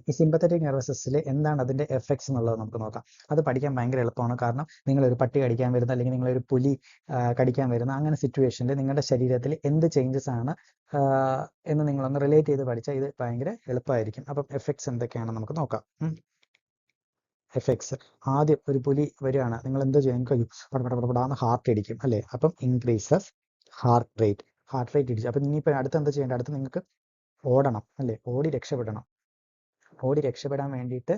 ഈ sympathetic nervous സിസ്റ്റത്തിൽ എന്താണ് അതിന്റെ എഫക്ട്സ് എന്നുള്ളത് നമുക്ക് നോക്കാം. അത് പഠിക്കാൻ ഭയങ്കര എളുപ്പമാണ്. കാരണം നിങ്ങളൊരു പട്ടി കടിക്കാൻ വരുന്ന, അല്ലെങ്കിൽ നിങ്ങളൊരു പുലി കടിക്കാൻ വരുന്ന അങ്ങനെ സിറ്റുവേഷനിൽ നിങ്ങളുടെ ശരീരത്തിൽ എന്ത് ചേഞ്ചസ് ആണ് എന്ന് നിങ്ങളൊന്ന് റിലേറ്റ് ചെയ്ത് പഠിച്ചാൽ ഇത് ഭയങ്കര എളുപ്പമായിരിക്കും. അപ്പം എഫക്ട്സ് എന്തൊക്കെയാണെന്ന് നമുക്ക് നോക്കാം. എഫക്ട്സ്, ആദ്യം ഒരു പുലി വരികയാണ്, നിങ്ങൾ എന്ത് ചെയ്യാൻ കഴിയും? പടപടപടാന്ന് ഹാർട്ട് ഇടിക്കും അല്ലേ? അപ്പം increases heart rate. Heart rate ഇടിച്ചു. അപ്പം ഇനിയിപ്പോൾ അടുത്ത് എന്താ ചെയ്യേണ്ടത്? അടുത്ത് നിങ്ങൾക്ക് ഓടണം അല്ലേ? ഓടി രക്ഷപ്പെടണം. ഓടി രക്ഷപ്പെടാൻ വേണ്ടിയിട്ട്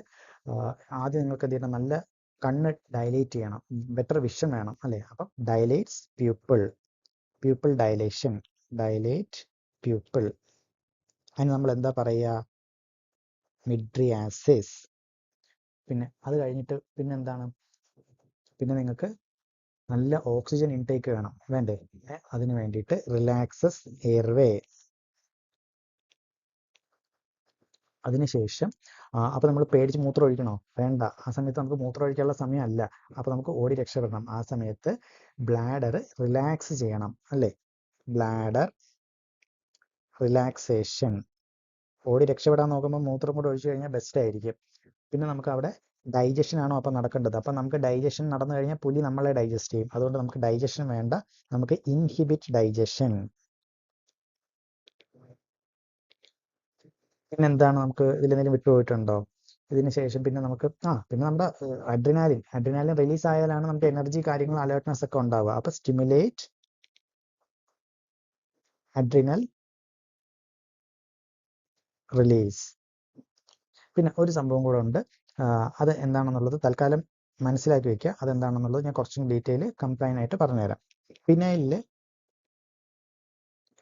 ആദ്യം നിങ്ങൾക്ക് എന്ത് ചെയ്യണം? നല്ല കണ്ണ് ഡയലേറ്റ് ചെയ്യണം, ബെറ്റർ വിഷൻ വേണം അല്ലേ? അപ്പം dilates pupil, pupil dilation, dilate pupil. അതിന് നമ്മൾ എന്താ പറയുക? മിഡ്രിയാസിസ്. പിന്നെ അത് കഴിഞ്ഞിട്ട് പിന്നെ എന്താണ്? പിന്നെ നിങ്ങൾക്ക് നല്ല ഓക്സിജൻ ഇൻടേക്ക് വേണം, വേണ്ടേ? അതിന് വേണ്ടിയിട്ട് റിലാക്സസ് എയർവേ. അതിനുശേഷം അപ്പോൾ നമ്മൾ പേടിച്ച് മൂത്രം ഒഴിക്കണോ? വേണ്ട. ആ സമയത്ത് നമുക്ക് മൂത്രം ഒഴിക്കാനുള്ള സമയമല്ല. അപ്പോൾ നമുക്ക് ഓടി രക്ഷപ്പെടണം. ആ സമയത്ത് ബ്ലാഡർ റിലാക്സ് ചെയ്യണം അല്ലേ? Bladder relaxation. ഓടി രക്ഷപ്പെടാൻ നോക്കുമ്പോൾ മൂത്രം കൂടെ ഒഴിച്ചു കഴിഞ്ഞാൽ ബെസ്റ്റ് ആയിരിക്കും. പിന്നെ നമുക്ക് അവിടെ ഡൈജഷൻ ആണോ അപ്പം നടക്കേണ്ടത്? അപ്പം നമുക്ക് ഡൈജഷൻ നടന്നു കഴിഞ്ഞാൽ പുലി നമ്മളെ ഡൈജസ്റ്റ് ചെയ്യും. അതുകൊണ്ട് നമുക്ക് ഡൈജഷൻ വേണ്ട, നമുക്ക് ഇൻഹിബിറ്റ് ഡൈജഷൻ. പിന്നെ എന്താണ് നമുക്ക് ഇതിലെന്തെങ്കിലും വിട്ടുപോയിട്ടുണ്ടോ? ഇതിന് ശേഷം പിന്നെ നമുക്ക് പിന്നെ നമ്മുടെ അഡ്രിനാലിൻ റിലീസ് ആയാലാണ് നമുക്ക് എനർജി, കാര്യങ്ങൾ, അലേർട്ട്നെസ് ഒക്കെ ഉണ്ടാവുക. അപ്പൊ സ്റ്റിമുലേറ്റ് അഡ്രിനൽ റിലീസ്. പിന്നെ ഒരു സംഭവം കൂടെ ഉണ്ട്, അത് എന്താണെന്നുള്ളത് തൽക്കാലം മനസ്സിലാക്കി വെക്കുക. അതെന്താണെന്നുള്ളത് ഞാൻ കുറച്ചും ഡീറ്റെയിൽ കംപ്ലൈൻ ആയിട്ട് പറഞ്ഞുതരാം. ഫിനൈലിൽ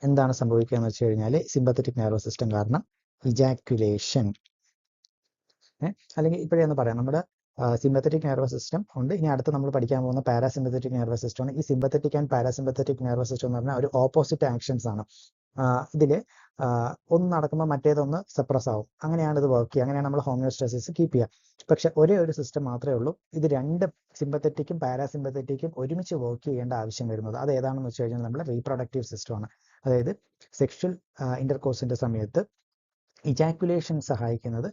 എന്താണ് സംഭവിക്കുക എന്ന് വെച്ച് കഴിഞ്ഞാൽ, സിമ്പത്തറ്റിക് നെർവസ് സിസ്റ്റം കാരണം ഇജാക്യുലേഷൻ, അല്ലെങ്കിൽ ഇപ്പോഴേ ഒന്ന് പറയാം, നമ്മുടെ സിമ്പത്തറ്റിക് നെർവസ് സിസ്റ്റം ഉണ്ട്. ഇനി അടുത്ത് നമ്മൾ പഠിക്കാൻ പോകുന്ന പാരാസിമ്പത്തറ്റിക് നെർവസ് സിസ്റ്റം ആണ്. ഈ sympathetic and parasympathetic nervous system എന്ന് പറഞ്ഞാൽ ഒരു ഓപ്പോസിറ്റ് ആക്ഷൻസ് ആണ്. ഇതിൽ ഒന്ന് നടക്കുമ്പോൾ മറ്റേതൊന്ന് സപ്രസ് ആവും. അങ്ങനെയാണ് ഇത് വർക്ക് ചെയ്യുക. അങ്ങനെയാണ് നമ്മൾ ഹോമിയോസ്റ്റാസിസ് കീപ്പ് ചെയ്യുക. പക്ഷെ ഒരേ ഒരു സിസ്റ്റം മാത്രമേ ഉള്ളൂ ഇത് രണ്ട് സിമ്പത്തറ്റിക്കും പാരാസിമ്പത്തറ്റിക്കും ഒരുമിച്ച് വർക്ക് ചെയ്യേണ്ട ആവശ്യം വരുന്നത്. അത് ഏതാണെന്ന് വെച്ച് കഴിഞ്ഞാൽ നമ്മുടെ റീപ്രൊഡക്റ്റീവ് സിസ്റ്റമാണ്. അതായത് സെക്ഷൽ ഇന്റർകോഴ്സിന്റെ സമയത്ത് ഇജാക്കുലേഷൻ സഹായിക്കുന്നത്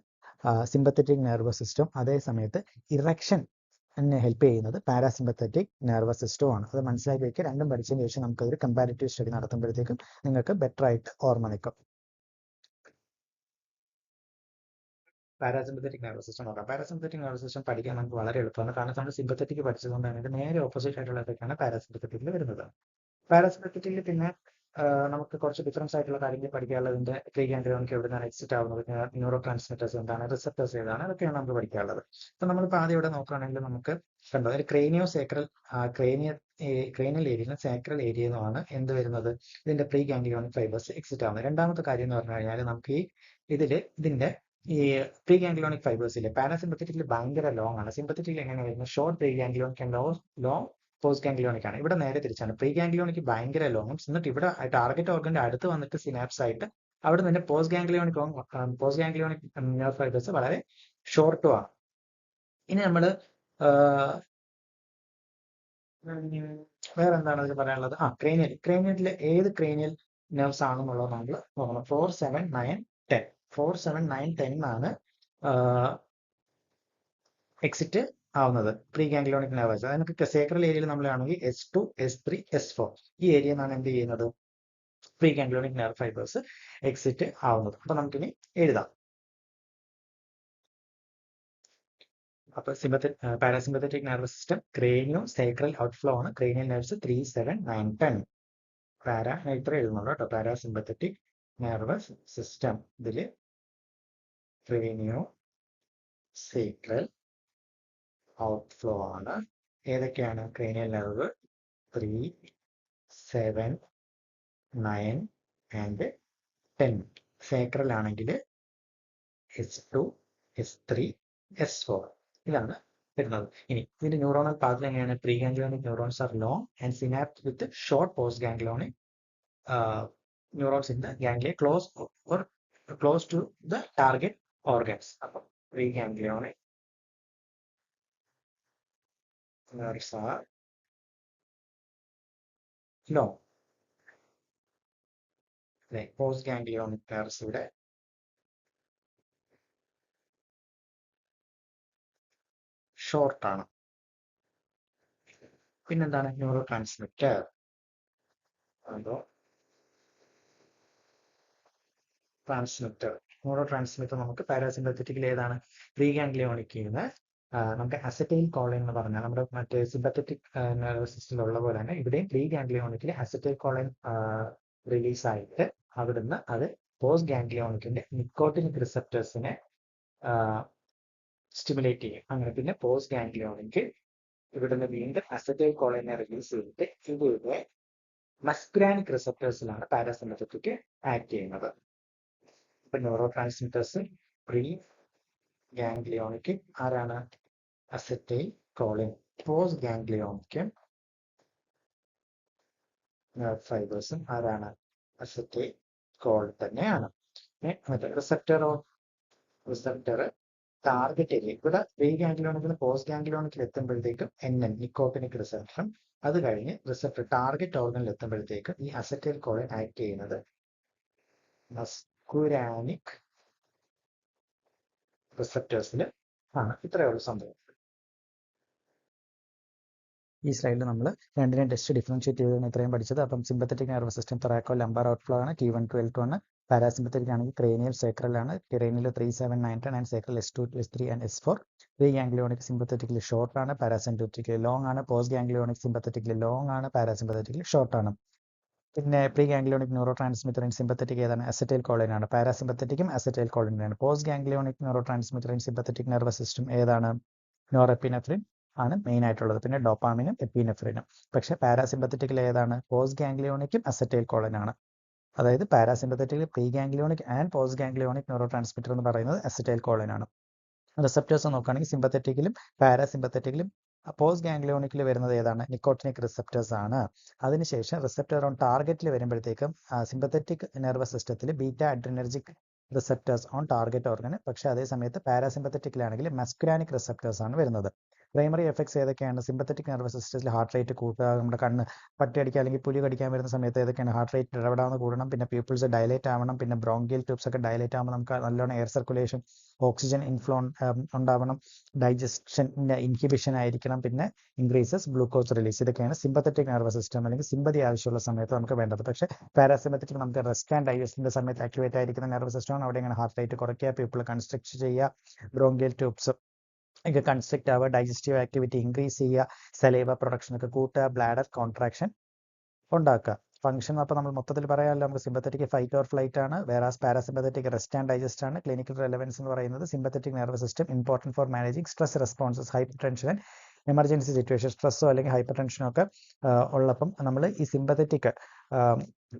സിമ്പത്തറ്റിക് നെർവസ് സിസ്റ്റം, അതേ സമയത്ത് ഇറക്ഷൻ എന്നെ ഹെൽപ്പ് ചെയ്യുന്നത് പാരാസിമ്പത്തറ്റിക് നെർവസ് സിസ്റ്റമാണ്. അത് മനസ്സിലാക്കി വയ്ക്കുക. രണ്ടും പഠിച്ചതിന് ശേഷം നമുക്കൊരു കമ്പാരിറ്റീവ് സ്റ്റഡി നടത്തുമ്പോഴത്തേക്കും നിങ്ങൾക്ക് ബെറ്റർ ആയിട്ട് ഓർമ്മ നിൽക്കും. പാരാസിമ്പത്തറ്റിക് നെർവസ് സിസ്റ്റം നോക്കാം. പാരാസിമ്പത്തറ്റിക് നെർവസ് സിസ്റ്റം പഠിക്കാൻ നമുക്ക് വളരെ എളുപ്പമാണ്. കാരണം നമ്മൾ സിമ്പത്തറ്റിക് പഠിച്ചതുകൊണ്ട് തന്നെ നേരെ ഓപ്പോസിറ്റ് ആയിട്ടുള്ള ഇതൊക്കെയാണ് പാരാസിമ്പത്തറ്റിക്കിൽ വരുന്നത്. പാരാസിമ്പത്തറ്റിക്കിൽ പിന്നെ നമുക്ക് കുറച്ച് ഡിഫറൻസ് ആയിട്ടുള്ള കാര്യങ്ങൾ പഠിക്കാനുള്ളതിന്റെ പ്രീ ഗാംഗ്ലിയോണിക് എവിടെയാണ് എക്സിറ്റ് ആവുന്നത്, ന്യൂറോ ട്രാൻസ്മിറ്റേഴ്സ് എന്താണ്, റിസപ്റ്റേഴ്സ് ഏതാണ്, അതൊക്കെയാണ് നമുക്ക് പഠിക്കാനുള്ളത്. അപ്പൊ നമ്മളിപ്പോൾ ആദ്യം ഇവിടെ നോക്കുകയാണെങ്കിൽ നമുക്ക് കണ്ടോ ഒരു ക്രേനിയോ സേക്രൽ ക്രേനിയൽ ഏരിയയിലും സാക്രൽ ഏരിയയിലുമാണ് എന്ത് വരുന്നത്, ഇതിന്റെ പ്രീ ഗാംഗ്ലിയോണിക് ഫൈബേഴ്സ് എക്സിറ്റ് ആവുന്നത്. രണ്ടാമത്തെ കാര്യം എന്ന് പറഞ്ഞു കഴിഞ്ഞാൽ നമുക്ക് ഇതിന്റെ ഈ പ്രീ ഗാംഗ്ലിയോണിക് ഫൈബേഴ്സിലെ പാരാസിമ്പത്തറ്റിക്കിൽ ഭയങ്കര ലോങ് ആണ്. സിമ്പത്തറ്റിക്കിൽ എങ്ങനെ വരുന്നത്? Short pre ganglionic and long post ganglionic ആണ്. ഇവിടെ നേരെ തിരിച്ചാണ്. പ്രീ ഗാംഗ്ലിയോണിക് ഭയങ്കര ലോങ്ങും, എന്നിട്ട് ഇവിടെ ടാർഗറ്റ് ഓർഗന്റെ അടുത്ത് വന്നിട്ട് സിനാപ്സ് ആയിട്ട് അവിടെ നിന്ന് പോസ്റ്റ് ഗാംഗ്ലിയോണിക് നെർവ് ഫൈബേഴ്സ് വളരെ ഷോർട്ടുമാണ്. ഇനി നമ്മൾ വേറെ എന്താണ് അതിൽ പറയാനുള്ളത്? ക്രേനിയലിലെ ഏത് ക്രേനിയൽ നെർവ്സ് ആണെന്നുള്ളത് നമ്മൾ നോക്കണം. 4, 7, 9, 10. 4, 7, 9, 10 ആണ് എക്സിറ്റ് ആവുന്നത് പ്രീ ഗാംഗ്ലിയോണിക് നെർവസ്. അതിനൊക്കെ സേക്രൽ ഏരിയയിൽ നമ്മളാണെങ്കിൽ S2, S3, S4 ഈ ഏരിയ നിന്നാണ് എന്ത് ചെയ്യുന്നത്, pre ganglionic nerve fibres exit ആവുന്നത്. അപ്പൊ നമുക്കിനി എഴുതാം. അപ്പൊ parasympathetic nervous system cranio sacral outflow ആണ്. Cranial nerves 3, 7, 9, 10. ഇത്ര എഴുതുന്നുള്ളൂ കേട്ടോ. പാരാസിമ്പത്തറ്റിക് നെർവസ് സിസ്റ്റം ഇതില് ക്രേനിയോ സേക്രൽ ഔട്ട്ഫ്ലോ ആണ്. ഏതൊക്കെയാണ്? Cranial nerve 3, 7, 9 and 10. സേക്രൽ ആണെങ്കിൽ S2, S3, S4 ഇതാണ് വരുന്നത്. ഇനി ഇതിന്റെ ന്യൂറോണൽ പാത്തിൽ എങ്ങനെയാണ്? Preganglionic neurons are long and synapse with short postganglionic neurons in the ganglia close to the target organs. അപ്പം preganglionic nerves are long. Postganglionic nerves ഇവിടെ ഷോർട്ടാണ്. പിന്നെന്താണ് ന്യൂറോ ട്രാൻസ്മിറ്റർ? അതോ neurotransmitter നമുക്ക് പാരാസിമ്പത്തറ്റിക്കിൽ ഏതാണ്? Pre ഗാംഗ്ലിയോണിക്കിൽ നിന്ന് നമുക്ക് അസറ്റൈൽ കോളിൻ എന്ന് പറഞ്ഞാൽ നമ്മുടെ മറ്റേ സിമ്പത്തറ്റിക് നെർവസ് സിസ്റ്റത്തിലുള്ള പോലെ തന്നെ ഇവിടെയും പ്രീ ഗാംഗ്ലിയോണിക്കിൽ അസറ്റൈൽ കോളിൻ റിലീസായിട്ട് അവിടുന്ന് അത് പോസ്റ്റ് ഗാംഗ്ലിയോണിക്കിന്റെ നിക്കോട്ടിനിക് റിസപ്റ്റേഴ്സിനെ സ്റ്റിമുലേറ്റ് ചെയ്യും. അങ്ങനെ പിന്നെ പോസ്റ്റ് ഗാംഗ്ലിയോണിക്ക് ഇവിടുന്ന് വീണ്ടും അസറ്റൈൽ കോളിനെ റിലീസ് ചെയ്തിട്ട് ഇതിന്റെ മസ്കുരാനിക് റിസപ്റ്റേഴ്സിലാണ് പാരാസിമ്പത്തറ്റിക് ആക്ട് ചെയ്യുന്നത്. ഇപ്പൊ ന്യൂറോ ട്രാൻസ്മിറ്റേഴ്സ് പ്രീ ഗാംഗ്ലിയോണിക് ആരാണ്? Acetylcholine. Postganglionic nerve ഫൈബേഴ്സും ആരാണ്? അസറ്റൈൽ കോളിൻ തന്നെയാണ്. റിസപ്റ്റർ ടാർഗറ്റ് ഏരിയ ഇവിടെ പ്രീ ഗാംഗ്ലിയോണിക്കിൽ പോസ്റ്റ് ഗാംഗ്ലിയോണിക്കിൽ എത്തുമ്പോഴത്തേക്കും നിക്കോട്ടിനിക് റിസപ്റ്ററും അത് കഴിഞ്ഞ് റിസപ്റ്റർ ടാർഗറ്റ് ഓർഗനിൽ എത്തുമ്പോഴത്തേക്കും ഈ അസറ്റൈൽ കോളിൻ ആക്ട് ചെയ്യുന്നത് മസ്കുരാനിക് റിസപ്റ്റേഴ്സിൽ ആണ്. ഇത്രയുള്ള സംഭവം. ഈ സ്ലൈഡിൽ നമ്മൾ രണ്ടിനെയും ടെസ്റ്റ് ഡിഫറൻഷിയേറ്റ് ചെയ്താണ് ഇത്രയും പഠിച്ചത്. അപ്പം sympathetic nervous system thoracolumbar outflow ആണ്, T1 to L2 ആണ്. പാരാസിമ്പത്തറ്റിക് ആണെങ്കിൽ ക്രേനിയൽ സേക്രൽ ആണ്, cranial 3, 7, 9, 10 and sacral S2, S3 and S4. Preganglionic sympathetically short ആണ്, പാരാസിമ്പത്തറ്റിക്കലി ലോങ് ആണ്. പോസ്റ്റ് ഗാംഗ്ലിയോണിക് സിമ്പത്തറ്റിക്കലി ലോങ് ആണ്, പാരാസിമ്പത്തറ്റിക്കലി ഷോർട്ട് ആണ്. പിന്നെ preganglionic neurotransmitter in sympathetic ഏതാണ്? Acetylcholine ആണ്. പാരാസിമ്പത്തറ്റിക്കും അസറ്റൈൽ കോളിനാണ്. Postganglionic neurotransmitter in sympathetic nervous system ഏതാണ്? നോറെപ്പിനെഫ്രിൻ ആണ് മെയിൻ ആയിട്ടുള്ളത്. പിന്നെ ഡോപ്പാമിനും എപ്പിനെഫ്രിനും. പക്ഷേ പാരാസിമ്പത്തറ്റിക്കൽ ഏതാണ്? പോസ്റ്റ് ഗാംഗ്ലിയോണിക്കും അസറ്റൈൽ കോളിൻ ആണ്. അതായത് parasympathetical preganglionic and postganglionic neurotransmitter എന്ന് പറയുന്നത് അസറ്റൈൽ കോളിൻ ആണ്. റിസപ്റ്റേഴ്സ് നോക്കുകയാണെങ്കിൽ സിമ്പത്തറ്റിക്കലും പാരാസിമ്പത്തറ്റിക്കലും പോസ്റ്റ് ഗാംഗ്ലിയോണിക്കിൽ വരുന്നത് ഏതാണ്? നിക്കോട്ടിനിക് റിസപ്റ്റേഴ്സ് ആണ്. അതിനുശേഷം റിസപ്റ്റർ ഓൺ ടാർഗറ്റിൽ വരുമ്പോഴത്തേക്കും സിമ്പത്തറ്റിക് നെർവസ് സിസ്റ്റത്തിൽ beta adrenergic receptors on target organ. പക്ഷേ അതേ സമയത്ത് പാരാസിമ്പത്തറ്റിക്കിലാണെങ്കിൽ മസ്കുരാനിക് റിസപ്റ്റേഴ്സ് ആണ് വരുന്നത്. പ്രൈമറി എഫക്ട്സ് ഏതൊക്കെയാണ്? സിമ്പത്തറ്റിക് നെർവസ് സിസ്റ്റത്തിൽ ഹാർട്ട് റേറ്റ് കൂട്ടുക, നമ്മുടെ കണ്ണ് പട്ടി അടിക്കുക അല്ലെങ്കിൽ പുലി കടിക്കാൻ വരുന്ന സമയത്ത് ഏതൊക്കെയാണ്? ഹാർട്ട് റേറ്റ് ഇടപെടാവുന്ന കൂടണം, പിന്നെ പ്യൂപ്പിൾസ് ഡയലേറ്റ് ആവണം, പിന്നെ ബ്രോങ്കിയൽ ട്യൂബ്സ് ഒക്കെ ഡയലേറ്റ് ആകുമ്പോൾ നമുക്ക് നല്ലോണം എയർ സർക്കുലേഷൻ ഓക്സിജൻ ഇൻഫ്ലോ ഉണ്ടാവണം, ഡൈജഷൻ്റെ ഇൻഹിബിഷൻ ആയിരിക്കണം, പിന്നെ ഇൻക്രീസസ് ഗ്ലൂക്കോസ് റിലീസ്. ഇതൊക്കെയാണ് സിമ്പത്തറ്റിക് നെർവസ് സിസ്റ്റം അല്ലെങ്കിൽ സിമ്പതി ആവശ്യമുള്ള സമയത്ത് നമുക്ക് വേണ്ടത്. പക്ഷേ പാരാസിമ്പത്തറ്റിക് നമുക്ക് റെസ്റ്റ് ആൻഡ് ഡൈജസ്റ്റിൻ്റെ സമയത്ത് ആക്ടിവേറ്റ് ആയിരിക്കുന്ന നെർവസ് സിസ്റ്റമാണ്. അവിടെ ഇങ്ങനെ ഹാർട്ട് റേറ്റ് കുറയ്ക്കുക, പീപ്പിൾ കൺസ്ട്രക്ട് ചെയ്യുക, ബ്രോങ്കിയൽ ട്യൂബ്സ് ഒക്കെ കൺസ്ട്രക്ട് ആവുക, ഡൈജസ്റ്റീവ് ആക്ടിവിറ്റി ഇൻക്രീസ് ചെയ്യുക, സലൈവ പ്രൊഡക്ഷൻ ഒക്കെ കൂട്ടുക, ബ്ലാഡർ കോൺട്രാക്ഷൻ ഉണ്ടാക്കുക. ഫംഗ്ഷൻ അപ്പോൾ നമ്മൾ മൊത്തത്തിൽ പറയാമല്ലോ, നമുക്ക് സിമ്പത്തറ്റിക് ഫൈറ്റ് ഓർ ഫ്ലൈറ്റ് ആണ്, whereas parasympathetic rest and digest ആണ്. ക്ലിനിക്കൽ റെലവൻസ് എന്ന് പറയുന്നത് sympathetic nervous system important for managing stress responses, hypertension and emergency situation. സ്ട്രെസ്സോ അല്ലെങ്കിൽ ഹൈപ്പർ ടെൻഷനോ ഒക്കെ ഉള്ളപ്പം നമ്മൾ ഈ സിമ്പത്തറ്റിക്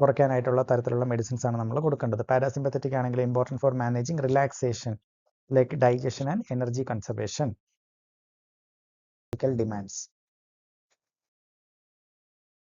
കുറയ്ക്കാനായിട്ടുള്ള തരത്തിലുള്ള മെഡിസിൻസ് ആണ് നമ്മൾ കൊടുക്കേണ്ടത്. പാരാസിമ്പത്തറ്റിക് ആണെങ്കിൽ important for managing relaxation like digestion and energy conservation. Demands.